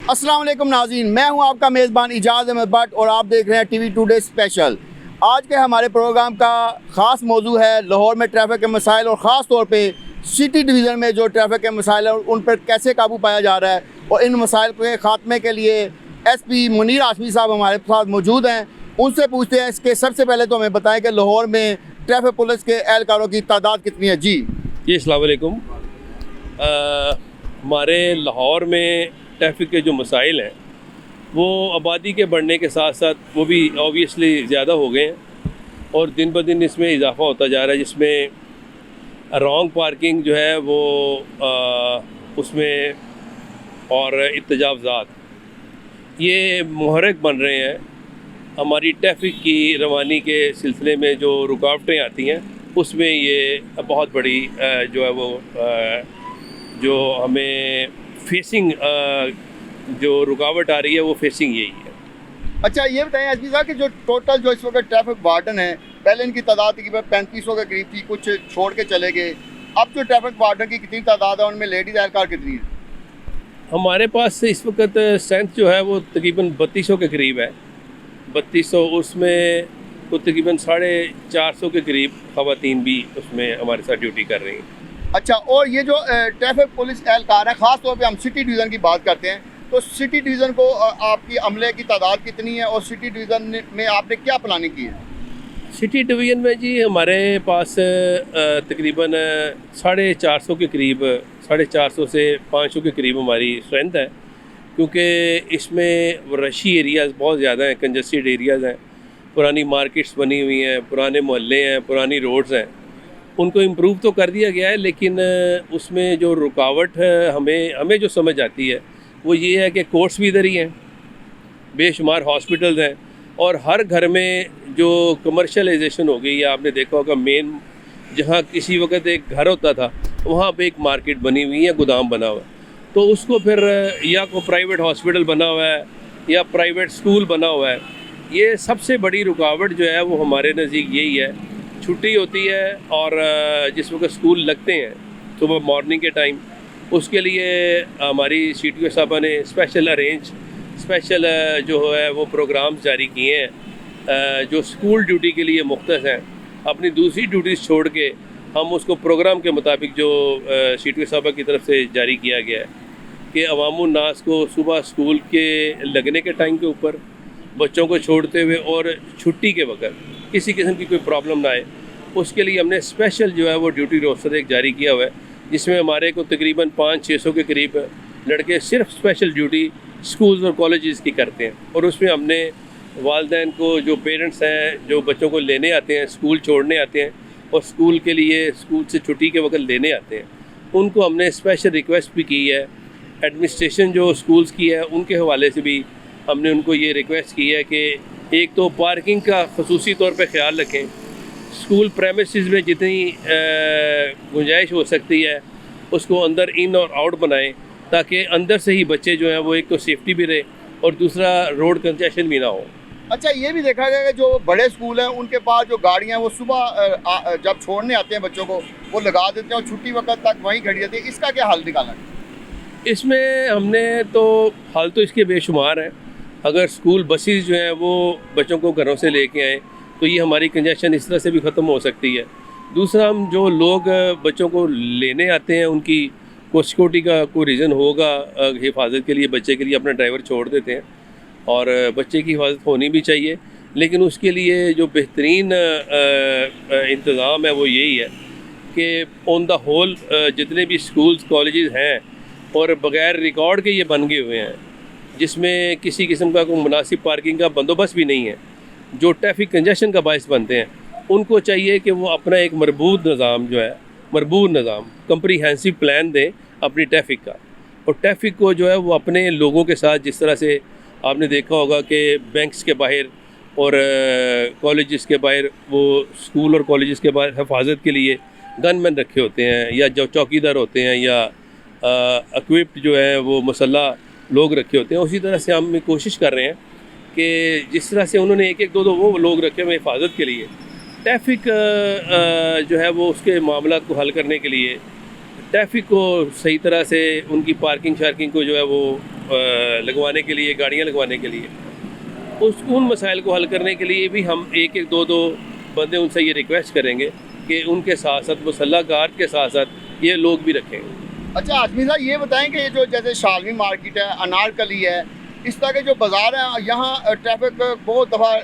अस्सलाम वालेकुम नाज़रीन, मैं हूं आपका मेज़बान इजाज़ अहमद भट्ट और आप देख रहे हैं टीवी टुडे स्पेशल। आज के हमारे प्रोग्राम का ख़ास मौजू है लाहौर में ट्रैफिक के मसाइल और ख़ास तौर पे सिटी डिवीज़न में जो ट्रैफिक के मसाइल हैं उन पर कैसे काबू पाया जा रहा है और इन मसाइल के ख़ात्मे के लिए SP मुनीर आशमी साहब हमारे साथ मौजूद हैं। उनसे पूछते हैं इसके सबसे पहले तो हमें बताएँ कि लाहौर में ट्रैफिक पुलिस के एहलकारों की तादाद कितनी है। जी अस्सलाम वालेकुम। हमारे लाहौर में ट्रैफिक के जो मसाइल हैं वो आबादी के बढ़ने के साथ साथ वो भी ऑब्वियसली ज़्यादा हो गए हैं और दिन ब दिन इसमें इजाफ़ा होता जा रहा है, जिसमें रॉन्ग पार्किंग जो है वो उसमें और इत्तेजाफ़ात ये मुहर्रिक बन रहे हैं। हमारी ट्रैफिक की रवानी के सिलसिले में जो रुकावटें आती हैं उसमें ये बहुत बड़ी जो है वो जो हमें फेसिंग जो रुकावट आ रही है वो फेसिंग यही है। अच्छा, ये बताएं एसपी साहब कि जो टोटल जो इस वक्त ट्रैफिक वार्डन है, पहले इनकी तादाद तकरीबन 3500 के करीब थी, कुछ छोड़ के चले गए। अब जो ट्रैफिक वार्डन की कितनी तादाद है, उनमें लेडीज़ एहलकार कितनी है? हमारे पास इस वक्त स्ट्रेंथ जो है वो तकरीबन 3200 के करीब है। 3200, उसमें तो तकरीबन 450 के करीब ख़वातीन भी उसमें हमारे साथ ड्यूटी कर रही हैं। अच्छा, और ये जो ट्रैफिक पुलिस एहलकार है, ख़ास तौर पे हम सिटी डिवीज़न की बात करते हैं, तो सिटी डिवीज़न को आपकी अमले की तादाद कितनी है और सिटी डिवीज़न में आपने क्या प्लानिंग की है? सिटी डिवीज़न में जी हमारे पास तकरीबन 450 के करीब, 450 से 500 के करीब हमारी स्ट्रेंथ है, क्योंकि इसमें रशी एरियाज़ बहुत ज़्यादा हैं, कंजस्टेड एरियाज़ हैं, पुरानी मार्केट्स बनी हुई हैं, पुराने मोहल्ले हैं, पुरानी रोड्स हैं। उनको इम्प्रूव तो कर दिया गया है, लेकिन उसमें जो रुकावट है हमें जो समझ आती है वो ये है कि कोर्ट्स भी इधर ही हैं, बेशुमार हॉस्पिटल्स हैं और हर घर में जो कमर्शलाइजेशन हो गई है, आपने देखा होगा मेन जहाँ किसी वक्त एक घर होता था वहाँ पे एक मार्केट बनी हुई है, गोदाम बना हुआ है, तो उसको फिर या कोई प्राइवेट हॉस्पिटल बना हुआ है या प्राइवेट स्कूल बना हुआ है। ये सबसे बड़ी रुकावट जो है वो हमारे नज़दीक यही है। छुट्टी होती है और जिस वक्त स्कूल लगते हैं सुबह मॉर्निंग के टाइम, उसके लिए हमारी CTO साहबा ने स्पेशल जो है वो प्रोग्राम्स जारी किए हैं जो स्कूल ड्यूटी के लिए मुख्तस हैं। अपनी दूसरी ड्यूटीज़ छोड़ के हम उसको प्रोग्राम के मुताबिक जो CTO साहबा की तरफ से जारी किया गया है कि अवामुन नास को सुबह स्कूल के लगने के टाइम के ऊपर बच्चों को छोड़ते हुए और छुट्टी के वक्त किसी किस्म की कोई प्रॉब्लम ना आए, उसके लिए हमने स्पेशल जो है वो ड्यूटी रोस्टर एक जारी किया हुआ है, जिसमें हमारे को तकरीबन 500-600 के करीब लड़के सिर्फ स्पेशल ड्यूटी स्कूल्स और कॉलेजेस की करते हैं। और उसमें हमने वालिदैन को, जो पेरेंट्स हैं जो बच्चों को लेने आते हैं, स्कूल छोड़ने आते हैं और स्कूल के लिए स्कूल से छुट्टी के वक्त लेने आते हैं, उनको हमने स्पेशल रिक्वेस्ट भी की है। एडमिनिस्ट्रेशन जो स्कूल्स की है उनके हवाले से भी हमने उनको ये रिक्वेस्ट की है कि एक तो पार्किंग का खसूसी तौर पे ख्याल रखें, स्कूल प्रेमिसेस में जितनी गुंजाइश हो सकती है उसको अंदर इन और आउट बनाएं, ताकि अंदर से ही बच्चे जो हैं वो एक तो सेफ्टी भी रहे और दूसरा रोड कंजेशन भी ना हो। अच्छा, ये भी देखा गया कि जो बड़े स्कूल हैं उनके पास जो गाड़ियाँ वो सुबह जब छोड़ने आते हैं बच्चों को वो लगा देते हैं और छुट्टी वक्त तक वहीं खड़ी रहती है। इसका क्या हल निकाला है? इसमें हमने तो हल तो इसके बेशुमार हैं। अगर स्कूल बसेस जो हैं वो बच्चों को घरों से लेके आएँ तो ये हमारी कंजेशन इस तरह से भी ख़त्म हो सकती है। दूसरा, हम जो लोग बच्चों को लेने आते हैं उनकी को सिक्योरिटी का कोई रीज़न होगा, हिफाजत के लिए बच्चे के लिए अपना ड्राइवर छोड़ देते हैं और बच्चे की हिफाजत होनी भी चाहिए, लेकिन उसके लिए जो बेहतरीन इंतज़ाम है वो यही है कि ऑन द होल जितने भी स्कूल्स कॉलेजेस हैं और बग़ैर रिकॉर्ड के ये बन गए हुए हैं, जिसमें किसी किस्म का कोई मुनासिब पार्किंग का बंदोबस्त भी नहीं है, जो ट्रैफिक कंजेशन का बायस बनते हैं, उनको चाहिए कि वो अपना एक मरबूत निज़ाम कंप्रीहेंसिव प्लान दें अपनी ट्रैफिक का। और ट्रैफिक को जो है वो अपने लोगों के साथ, जिस तरह से आपने देखा होगा कि बैंक्स के बाहर और कॉलेजेस के बाहर, वो स्कूल और कॉलेजेस के बाहर हिफाजत के लिए गनमैन रखे होते हैं या जो चौकीदार होते हैं या इक्विप्ड जो है वो मुसल्ला लोग रखे होते हैं, उसी तरह से हम कोशिश कर रहे हैं कि जिस तरह से उन्होंने एक दो वो लोग रखे हुए हिफाजत के लिए, ट्रैफिक जो है वो उसके मामला को हल करने के लिए ट्रैफिक को सही तरह से उनकी पार्किंग शार्किंग को जो है वो लगवाने के लिए, गाड़ियाँ लगवाने के लिए, उन मसाइल को हल करने के लिए भी हम एक एक दो बंदे उनसे ये रिक्वेस्ट करेंगे कि उनके साथ साथ मुसल्ला गार्ड के साथ साथ ये लोग भी रखें। अच्छा आजमी साहब, ये बताएं कि ये जो जैसे शालवी मार्केट है, अनारकली है, इस तरह के जो बाज़ार हैं, यहाँ ट्रैफिक बहुत दफ़ा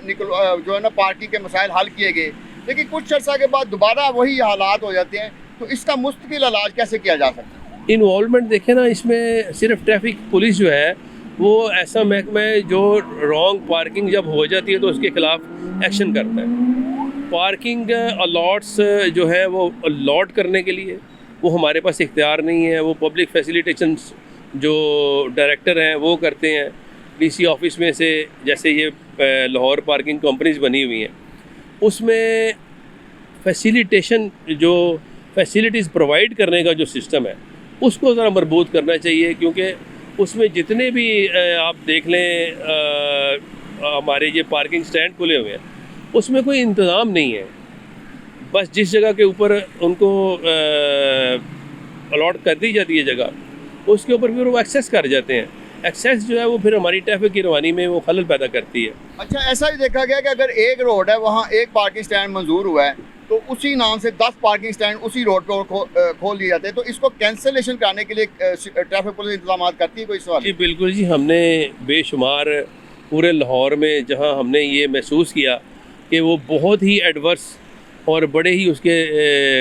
जो है ना पार्किंग के मसाइल हल किए गए, लेकिन कुछ अर्सा के बाद दोबारा वही हालात हो जाते हैं, तो इसका मुस्तकिल इलाज कैसे किया जा सकता है? इन्वॉल्वमेंट देखें ना, इसमें सिर्फ ट्रैफिक पुलिस जो है वो ऐसा महकमा है जो रॉन्ग पार्किंग जब हो जाती है तो उसके खिलाफ एक्शन करता है। पार्किंग अलॉट्स जो है वो अलॉट करने के लिए वो हमारे पास इख्तियार नहीं है, वो पब्लिक फैसिलिटेशन जो डायरेक्टर हैं वो करते हैं। डीसी ऑफिस में से जैसे ये लाहौर पार्किंग कंपनीज बनी हुई हैं, उसमें फैसिलिटेशन जो फैसिलिटीज़ प्रोवाइड करने का जो सिस्टम है उसको ज़रा मजबूत करना चाहिए, क्योंकि उसमें जितने भी आप देख लें हमारे ये पार्किंग स्टैंड खुले हुए हैं उसमें कोई इंतज़ाम नहीं है। बस जिस जगह के ऊपर उनको अलॉट कर दी जाती है जगह, उसके ऊपर फिर वो एक्सेस कर जाते हैं। एक्सेस जो है वो फिर हमारी ट्रैफिक की रवानी में वो खलल पैदा करती है। अच्छा, ऐसा भी देखा गया कि अगर एक रोड है वहाँ एक पार्किंग स्टैंड मंजूर हुआ है तो उसी नाम से 10 पार्किंग स्टैंड उसी रोड पर खोल लिए जाते हैं, तो इसको कैंसलेशन कराने के लिए ट्रैफिक पुलिस इंतजाम करती है कोई सवाल? जी बिल्कुल जी, हमने बेशुमार पूरे लाहौर में जहाँ हमने ये महसूस किया कि वो बहुत ही एडवर्स और बड़े ही उसके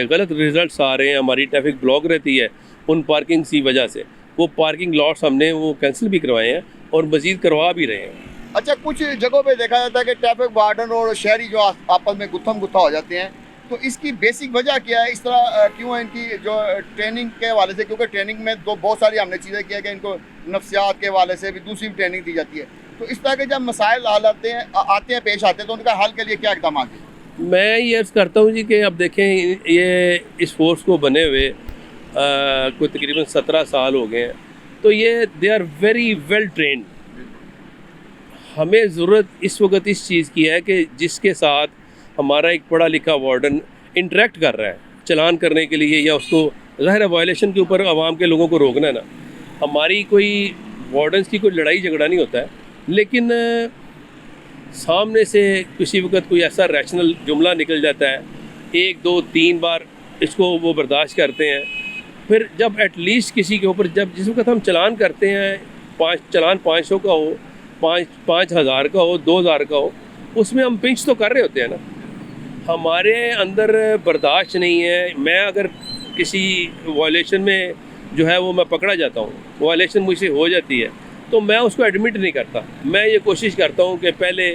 गलत रिजल्ट्स आ रहे हैं, हमारी ट्रैफिक ब्लॉक रहती है उन पार्किंग की वजह से, वो पार्किंग लॉट्स हमने वो कैंसिल भी करवाए हैं और मज़ीद करवा भी रहे हैं। अच्छा, कुछ जगहों पे देखा जाता है कि ट्रैफिक वार्डन और शहरी जो आपस में गुत्थम गुत्था हो जाते हैं, तो इसकी बेसिक वजह क्या है? इस तरह क्यों है इनकी जो ट्रेनिंग के हवाले से? क्योंकि ट्रेनिंग में बहुत सारी हमने चीज़ें किया कि इनको नफ्सियात के हवाले से भी दूसरी ट्रेनिंग दी जाती है, तो इस तरह के जब मसाइल आते हैं पेश आते हैं तो उनका हल के लिए क्या इकदाम है? मैं ये अर्ज़ करता हूँ जी कि अब देखें, ये इस फोर्स को बने हुए कोई तकरीबन 17 साल हो गए हैं, तो ये they are very well trained. हमें ज़रूरत इस वक्त इस चीज़ की है कि जिसके साथ हमारा एक पढ़ा लिखा वार्डन इंटरेक्ट कर रहा है चलान करने के लिए, या उसको ज़ाहिर वायलेशन के ऊपर आवाम के लोगों को रोकना है ना, हमारी कोई वार्डन्स की कोई लड़ाई झगड़ा नहीं होता है, लेकिन सामने से किसी वक्त कोई ऐसा रैशनल जुमला निकल जाता है, 1 2 3 बार इसको वो बर्दाश्त करते हैं, फिर जब एटलीस्ट किसी के ऊपर जब जिस वक्त हम चलान करते हैं, चलान 500 का हो, 5,000 का हो, 2,000 का हो, उसमें हम पिंच तो कर रहे होते हैं ना। हमारे अंदर बर्दाश्त नहीं है। मैं अगर किसी वायलेशन में जो है वो मैं पकड़ा जाता हूँ, वायलेशन मुझसे हो जाती है, तो मैं उसको एडमिट नहीं करता। मैं ये कोशिश करता हूँ कि पहले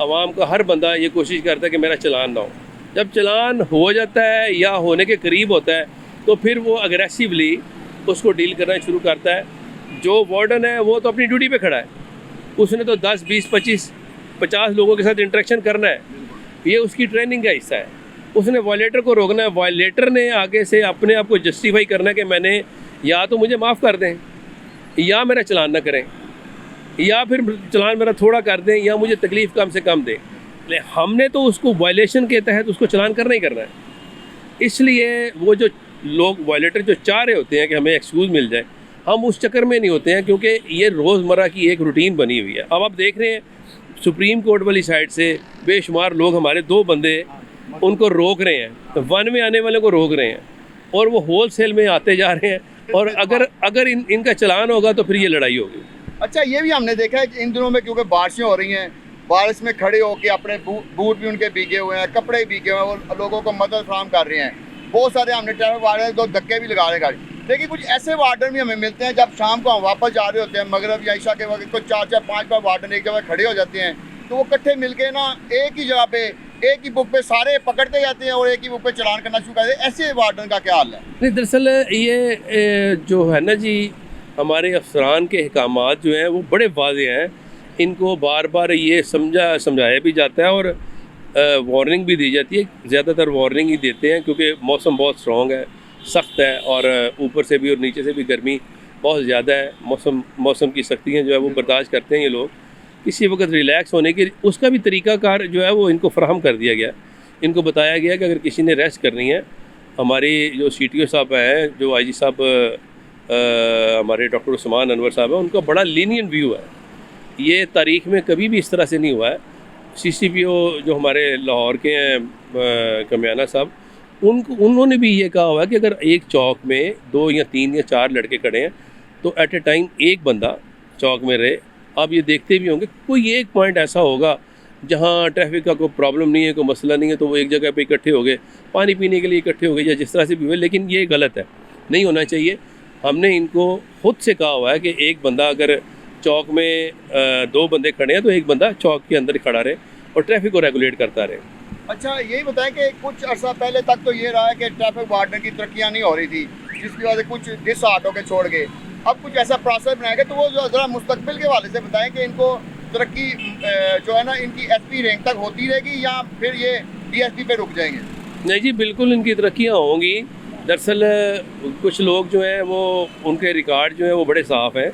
आवाम का हर बंदा ये कोशिश करता है कि मेरा चलान ना हो। जब चलान हो जाता है या होने के करीब होता है तो फिर वो अग्रेसिवली उसको डील करना शुरू करता है। जो वार्डन है वो तो अपनी ड्यूटी पे खड़ा है, उसने तो 10 20 25 50 लोगों के साथ इंटरेक्शन करना है, ये उसकी ट्रेनिंग का हिस्सा है। उसने वायलेटर को रोकना है, वायलेटर ने आगे से अपने आप को जस्टिफाई करना है कि मैंने या तो मुझे माफ़ कर दें या मेरा चलान ना करें, या फिर चलान मेरा थोड़ा कर दें, या मुझे तकलीफ़ कम से कम दें। हमने तो उसको वायलेशन के तहत उसको चलान करना ही करना है। इसलिए वो जो लोग वायलेटर जो चाह रहे होते हैं कि हमें एक्सक्यूज़ मिल जाए, हम उस चक्कर में नहीं होते हैं, क्योंकि ये रोज़मर्रा की एक रूटीन बनी हुई है। अब आप देख रहे हैं सुप्रीम कोर्ट वाली साइड से बेशुमार लोग, हमारे 2 बंदे उनको रोक रहे हैं, तो वन में आने वाले को रोक रहे हैं, और वो होल सेल में आते जा रहे हैं, और अगर इनका चलान होगा तो फिर ये लड़ाई होगी। अच्छा, ये भी हमने देखा है कि इन दिनों में क्योंकि बारिशें हो रही हैं, बारिश में खड़े होकर अपने बूट भी उनके भीगे हुए हैं, कपड़े भीगे हुए हैं, और लोगों को मदद फराहम कर रहे हैं। बहुत सारे हमने ट्रैफिक वार्डन 2 धक्के भी लगा रहे हैं गाड़ी, लेकिन कुछ ऐसे वार्डन भी हमें मिलते हैं जब शाम को हम वापस जा रहे होते हैं, मगरब या ईशा के वक्त, कुछ 4 5 वार्डन एक जगह खड़े हो जाते हैं, तो वो इकट्ठे मिलके ना एक ही जगह पे एक ही बुक पे सारे पकड़ते जाते हैं और एक ही बुक पे चलान करना शुरू कर देते हैं। ऐसे वार्डन का क्या हाल है? नहीं, दरअसल ये जो है ना जी, हमारे अफसरान के अहकामात जो हैं वो बड़े वाज़ेह हैं, इनको बार बार ये समझाया भी जाता है और वार्निंग भी दी जाती है। ज़्यादातर वार्निंग ही देते हैं क्योंकि मौसम बहुत स्ट्रॉन्ग है, सख्त है, और ऊपर से भी और नीचे से भी गर्मी बहुत ज़्यादा है। मौसम की सख्तियाँ जो है वो बर्दाश्त करते हैं ये लोग। किसी वक्त रिलैक्स होने के उसका भी तरीक़ाकार जो है वो इनको फराहम कर दिया गया। इनको बताया गया कि अगर किसी ने रेस्ट करनी है, हमारी जो CTO साहब हैं, जो IG साहब हमारे डॉक्टर उस्मान अनवर साहब हैं, उनका बड़ा लीनियंट व्यू है। ये तारीख़ में कभी भी इस तरह से नहीं हुआ है। CCPO जो हमारे लाहौर के हैं कमियाना साहब, उन्होंने भी ये कहा हुआ है कि अगर एक चौक में 2 या 3 या 4 लड़के खड़े हैं तो एट ए टाइम एक बंदा चौक में रहे। आप ये देखते भी होंगे कोई एक पॉइंट ऐसा होगा जहाँ ट्रैफिक का कोई प्रॉब्लम नहीं है, कोई मसला नहीं है, तो वो एक जगह पे इकट्ठे हो गए, पानी पीने के लिए इकट्ठे हो गए या जिस तरह से भी हुए। लेकिन ये गलत है, नहीं होना चाहिए। हमने इनको खुद से कहा हुआ है कि एक बंदा अगर चौक में 2 बंदे खड़े हैं तो एक बंदा चौक के अंदर खड़ा रहे और ट्रैफिक को रेगुलेट करता रहे। अच्छा, यही बताएं कि कुछ अर्सा पहले तक तो ये रहा है कि ट्रैफिक वार्डन की तरक्कियाँ नहीं हो रही थी, जिसकी वजह से कुछ डिस ऑटो के छोड़ गए। अब कुछ ऐसा प्रोसेस बनाएगा तो वो ज़रा मुस्तकबिल के हवाले से बताएं कि इनको तरक्की जो है ना इनकी SP रैंक तक होती रहेगी या फिर ये DSP पे रुक जाएंगे? नहीं जी, बिल्कुल इनकी तरक्कियाँ होंगी। दरअसल कुछ लोग जो हैं वो उनके रिकॉर्ड जो है वो बड़े साफ़ हैं,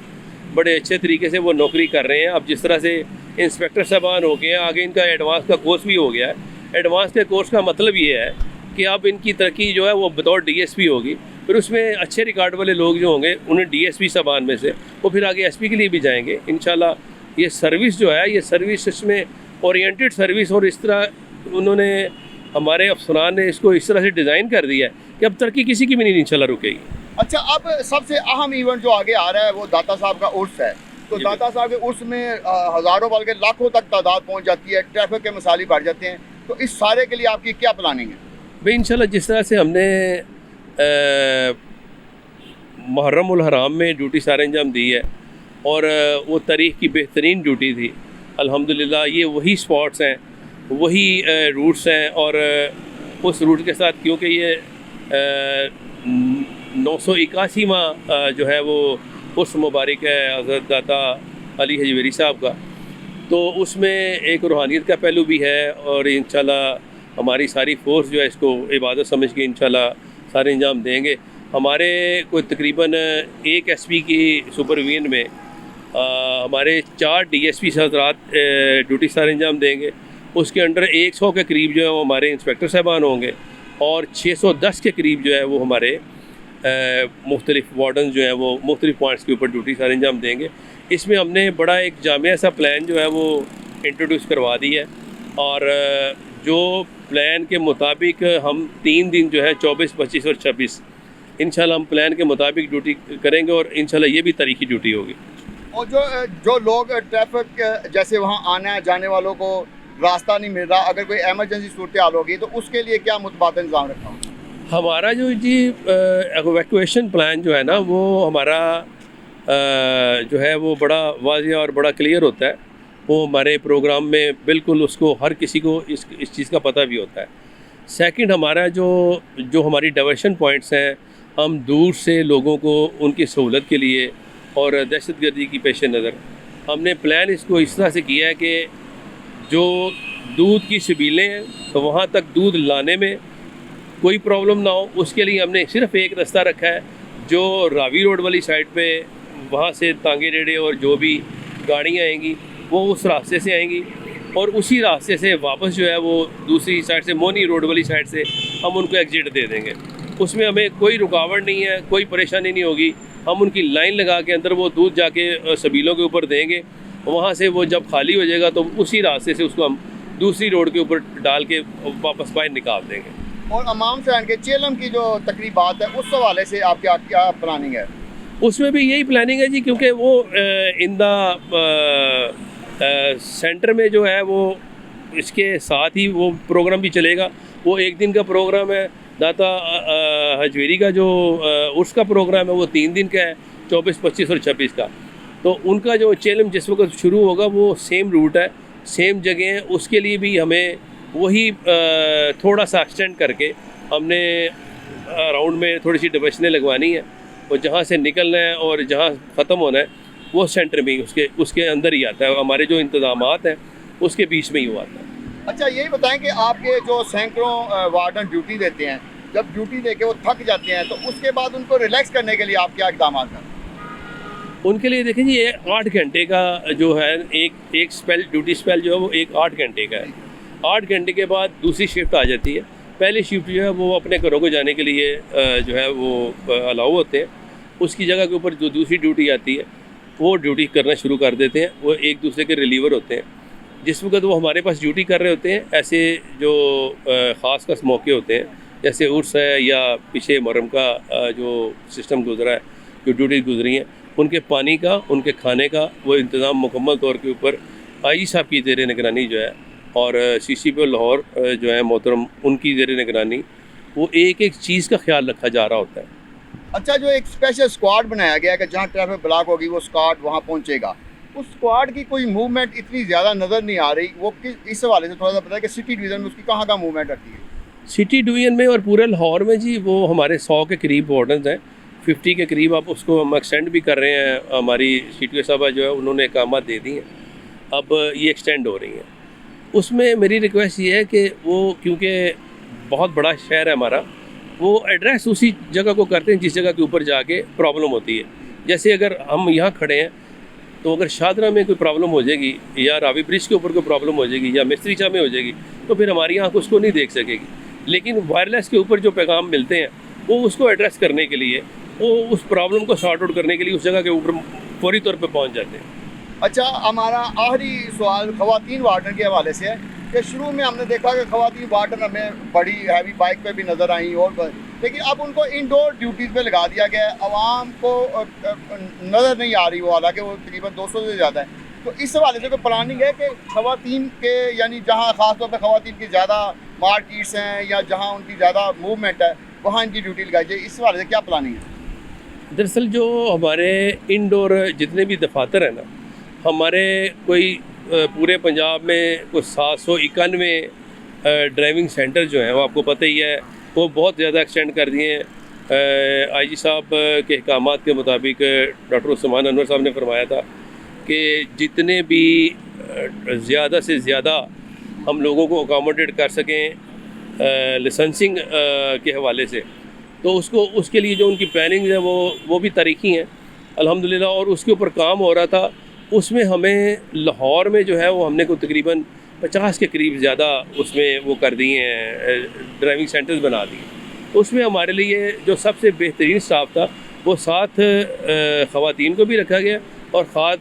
बड़े अच्छे तरीके से वो नौकरी कर रहे हैं। अब जिस तरह से इंस्पेक्टर साहबान हो गए हैं, आगे इनका एडवांस का कोर्स भी हो गया है। एडवांस के कोर्स का मतलब ये है कि अब इनकी तरक्की जो है वो बतौर DSP होगी, फिर उसमें अच्छे रिकॉर्ड वाले लोग जो होंगे उन्हें DSP साहबान में से वो फिर आगे SP के लिए भी जाएंगे इंशाल्लाह। ये सर्विस जो है, ये सर्विस इसमें ओरिएंटेड सर्विस, और इस तरह उन्होंने हमारे अफसरान ने इसको इस तरह से डिज़ाइन कर दिया है कि अब तरक्की किसी की भी नहीं इंशाल्लाह रुकेगी। अच्छा, अब सबसे अहम इवेंट जो आगे आ रहा है वो दाता साहब का उर्स है। तो दाता साहब के उर्स में हज़ारों बल्कि लाखों तक तादाद पहुंच जाती है, ट्रैफिक के मसाइल बढ़ जाते हैं। तो इस सारे के लिए आपकी क्या प्लानिंग है? भाई इंशाल्लाह जिस तरह से हमने मुहर्रम उल हराम में ड्यूटी सारे अंजाम दी है और वो तारीख़ की बेहतरीन ड्यूटी थी अल्हम्दुलिल्लाह। ये वही स्पॉट्स हैं, वही रूट्स हैं, और उस रूट के साथ क्योंकि ये 981वां जो है वो उस मुबारक है हज़रत दाता अली हजवेरी साहब का, तो उसमें एक रूहानियत का पहलू भी है। और इंशाल्लाह हमारी सारी फोर्स जो है इसको इबादत समझ के इंशाल्लाह सारे अंजाम देंगे। हमारे कोई तकरीबन 1 SP की सुपरविजन में हमारे 4 DSP हज़रात ड्यूटी सारे अंजाम देंगे। उसके अंडर 100 के करीब जो है वो हमारे इंस्पेक्टर साहबान होंगे और 610 के करीब जो है वो हमारे मुख्तलिफ वार्डन जो हैं वो मुख्तलिफ पॉइंट्स के ऊपर ड्यूटी सारे अंजाम देंगे। इसमें हमने बड़ा एक जामिया सा प्लान जो है वो इंट्रोड्यूस करवा दी है, और जो प्लान के मुताबिक हम 3 दिन जो है 24, 25 और 26 इंशाल्लाह हम प्लान के मुताबिक ड्यूटी करेंगे, और इंशाल्लाह ये भी तारीखी ड्यूटी होगी। और जो लोग ट्रैफिक जैसे वहाँ आना जाने वालों को रास्ता नहीं मिल रहा, अगर कोई एमरजेंसी सूरत हाल होगी तो उसके लिए क्या मुतबाद इंतजाम रखा हो? हमारा जो जी एवैक्यूएशन प्लान जो है ना वो हमारा जो है वो बड़ा वाज़ेह और बड़ा क्लियर होता है। वो हमारे प्रोग्राम में बिल्कुल उसको हर किसी को इस चीज़ का पता भी होता है। सेकंड, हमारा जो हमारी डाइवर्शन पॉइंट्स हैं, हम दूर से लोगों को उनकी सहूलत के लिए और दहशतगर्दी की पेश नज़र हमने प्लान इसको इस तरह से किया है कि जो दूध की सबीलें हैं तो वहाँ तक दूध लाने में कोई प्रॉब्लम ना हो, उसके लिए हमने सिर्फ एक रास्ता रखा है जो रावी रोड वाली साइड पे, वहाँ से तांगे रेड़े और जो भी गाड़ियाँ आएंगी वो उस रास्ते से आएंगी, और उसी रास्ते से वापस जो है वो दूसरी साइड से मोनी रोड वाली साइड से हम उनको एग्जिट दे देंगे। उसमें हमें कोई रुकावट नहीं है, कोई परेशानी नहीं होगी। हम उनकी लाइन लगा के अंदर वो दूध जाके सबीलों के ऊपर देंगे, वहाँ से वो जब खाली हो जाएगा तो उसी रास्ते से उसको हम दूसरी रोड के ऊपर डाल के वापस बाहर निकाल देंगे। और अमाम से के चेलम की जो तकरीबात है उस हवाले से आपकी क्या प्लानिंग है? उसमें भी यही प्लानिंग है जी, क्योंकि वो इन द सेंटर में जो है वो इसके साथ ही वो प्रोग्राम भी चलेगा। वो 1 दिन का प्रोग्राम है। दाता हजवेरी का जो उसका प्रोग्राम है वो 3 दिन का है, 24, 25 और 26 का। तो उनका जो चेलम जिस वक्त शुरू होगा वो सेम रूट है, सेम जगह है। उसके लिए भी हमें वही थोड़ा सा एक्सटेंड करके हमने राउंड में थोड़ी सी डिविजनें लगवानी है, और जहाँ से निकलना है और जहाँ ख़त्म होना है वो सेंटर में ही उसके अंदर ही आता है। हमारे जो इंतज़ामात हैं उसके बीच में ही वो आता है। अच्छा, यही बताएं कि आपके जो सैकड़ों वार्डन ड्यूटी देते हैं, जब ड्यूटी दे के वो थक जाते हैं तो उसके बाद उनको रिलैक्स करने के लिए आप क्या इक़दाम करते हैं? उनके लिए देखें जी, ये 8 घंटे का जो है एक स्पेल ड्यूटी स्पेल जो है वो 8 घंटे का है। 8 घंटे के बाद दूसरी शिफ्ट आ जाती है। पहली शिफ्ट जो है वो अपने घरों को जाने के लिए जो है वो अलाउ होते हैं, उसकी जगह के ऊपर जो दूसरी ड्यूटी आती है वो ड्यूटी करना शुरू कर देते हैं। वो एक दूसरे के रिलीवर होते हैं। जिस वक्त वो हमारे पास ड्यूटी कर रहे होते हैं, ऐसे जो ख़ास मौके होते हैं, जैसे उर्स है या पीछे मुहर्रम का जो सिस्टम गुजरा है, जो ड्यूटी गुजरी हैं, उनके पानी का, उनके खाने का वो इंतज़ाम मुकम्मल तौर के ऊपर आई साहब की ज़ेर निगरानी जो है और CCP लाहौर जो है मोहतरम, उनकी ज़ेर निगरानी वो एक एक चीज़ का ख्याल रखा जा रहा होता है। अच्छा, जो एक स्पेशल स्क्वाड बनाया गया है कि जहाँ ट्रैफिक ब्लॉक होगी वो स्क्वाड वहाँ पहुँचेगा, उस स्क्वाड की कोई मूवमेंट इतनी ज़्यादा नज़र नहीं आ रही, वो इस हवाले से थोड़ा सा बताया कि सिटी डिवीज़न में उसकी कहाँ कहाँ मूवमेंट रहती है? सिटी डिवीज़न में और पूरे लाहौर में जी वो हमारे 100 के करीब वार्डन्स हैं, 50 के करीब। आप उसको हम एक्सटेंड भी कर रहे हैं। हमारी CTO साहबा जो है उन्होंने अहकामात दे दी हैं, अब ये एक्सटेंड हो रही हैं। उसमें मेरी रिक्वेस्ट ये है कि वो, क्योंकि बहुत बड़ा शहर है हमारा, वो एड्रेस उसी जगह को करते हैं जिस जगह के ऊपर जाके प्रॉब्लम होती है। जैसे अगर हम यहाँ खड़े हैं तो अगर शादरा में कोई प्रॉब्लम हो जाएगी या रावी ब्रिज के ऊपर कोई प्रॉब्लम हो जाएगी या मिस्त्री शाह में हो जाएगी तो फिर हमारी आँख उसको नहीं देख सकेगी। लेकिन वायरलेस के ऊपर जो पैगाम मिलते हैं वो उसको एड्रेस करने के लिए, वो उस प्रॉब्लम को सॉर्ट आउट करने के लिए उस जगह के ऊपर फौरी तौर पर पहुँच जाते हैं। अच्छा, हमारा आखिरी सवाल ख़वातीन वार्डन के हवाले से है कि शुरू में हमने देखा कि ख़वातीन वार्डन हमें बड़ी हैवी बाइक पे भी नज़र आई और लेकिन अब उनको इंडोर ड्यूटीज़ पे लगा दिया गया है। आवाम को नज़र नहीं आ रही वो, हालांकि वो तकरीबन 200 से ज़्यादा है। तो इस हवाले से कोई प्लानिंग है कि ख़वातीन के, यानी जहाँ ख़ास तौर पर ख़वातीन की ज़्यादा मार्केट्स हैं या जहाँ उनकी ज़्यादा मूवमेंट है वहाँ इनकी ड्यूटी लगाई जाए, इस हवाले से क्या प्लानिंग है? दरअसल जो हमारे इंडोर जितने भी दफातर हैं ना, हमारे कोई पूरे पंजाब में कुछ 791 ड्राइविंग सेंटर जो हैं वो आपको पता ही है, वो बहुत ज़्यादा एक्सटेंड कर दिए हैं। IG साहब के अहकामात के मुताबिक डॉक्टर उस्मान अनवर साहब ने फरमाया था कि जितने भी ज़्यादा से ज़्यादा हम लोगों को अकोमोडेट कर सकें लाइसेंसिंग के हवाले से, तो उसके लिए जो उनकी प्लानिंग है वो भी तारीखी हैं अल्हम्दुलिल्लाह, और उसके ऊपर काम हो रहा था। उसमें हमें लाहौर में जो है वो हमने को तकरीबन 50 के करीब ज़्यादा उसमें वो कर दिए हैं, ड्राइविंग सेंटर्स बना दिए। तो उसमें हमारे लिए जो सबसे बेहतरीन स्टाफ था वो 7 ख़वातीन को भी रखा गया और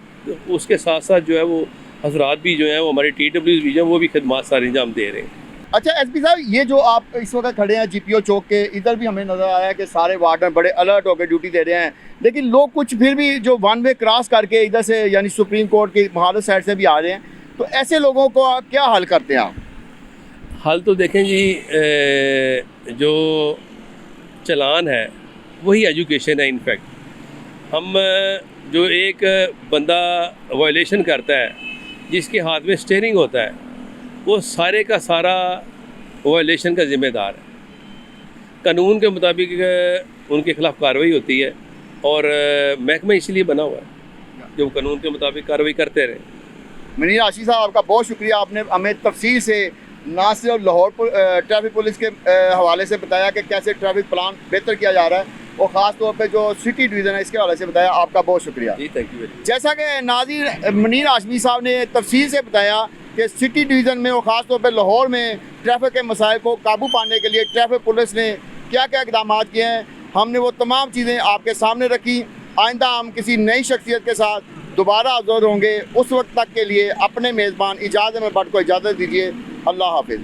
उसके साथ साथ जो है वो हजरात भी जो हैं वो हमारे TWs भी जो हैं वो भी खदमात सारे अंजाम दे रहे हैं। अच्छा SP साहब, ये जो आप इस वक्त खड़े हैं GPO चौक के इधर भी हमें नज़र आ रहा है कि सारे वार्डन बड़े अलर्ट होकर ड्यूटी दे रहे हैं, लेकिन लोग कुछ फिर भी जो वन वे क्रॉस करके इधर से यानी सुप्रीम कोर्ट की महारत साइड से भी आ रहे हैं, तो ऐसे लोगों को आप क्या हल करते हैं? आप हल तो देखें जी, जो चलान है वही एजुकेशन है। इनफैक्ट हम जो एक बंदा वायलेशन करता है जिसके हाथ में स्टीयरिंग होता है वो सारे का सारा वायलेशन का ज़िम्मेदार है। कानून के मुताबिक उनके ख़िलाफ़ कार्रवाई होती है और महकमा इसलिए बना हुआ है जो कानून के मुताबिक कार्रवाई करते रहे। मुनीर आशी साहब, आपका बहुत शुक्रिया, आपने हमें तफसील से ना सिर्फ लाहौर ट्रैफिक पुलिस के हवाले से बताया कि कैसे ट्रैफिक प्लान बेहतर किया जा रहा है और ख़ास तौर पे जो सिटी डिवीज़न है इसके हवाले से बताया। आपका बहुत शुक्रिया जी, थैंक यू वेरी मच। जैसा कि नाज़रीन मुनीर आशमी साहब ने तफसील से बताया कि सिटी डिवीज़न में और ख़ास तौर पर लाहौर में ट्रैफिक के मसाइल को काबू पाने के लिए ट्रैफिक पुलिस ने क्या क्या इक़दाम किए हैं, हमने वो तमाम चीज़ें आपके सामने रखी। आइंदा हम किसी नई शख्सियत के साथ दोबारा हाज़िर होंगे। उस वक्त तक के लिए अपने मेज़बान इजाज़त में बट को इजाज़त दीजिए। अल्लाह हाफिज़।